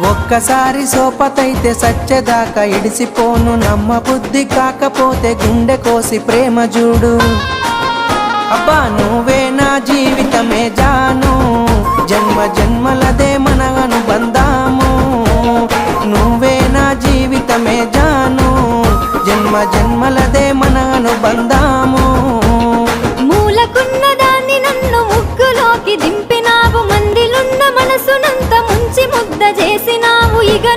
ఒక్కసారి సోపతైతే సచ్చేదాకా ఇడిసిపోను, నమ్మ బుద్ధి కాకపోతే గుండె కోసి ప్రేమ చూడు. అబ్బా నువ్వే నా జీవితమే జాను, జన్మ జన్మలదే మన అనుబంధాము. నువ్వే నా జీవితమే జాను, జన్మ జన్మలదే మన అనుబంధాము. మూలకున్న దాన్ని నన్ను ముగ్గులోకి దింపినావు, మందిలున్న మనసునంత ముంచి ముద్ద చేసినావు. ఇక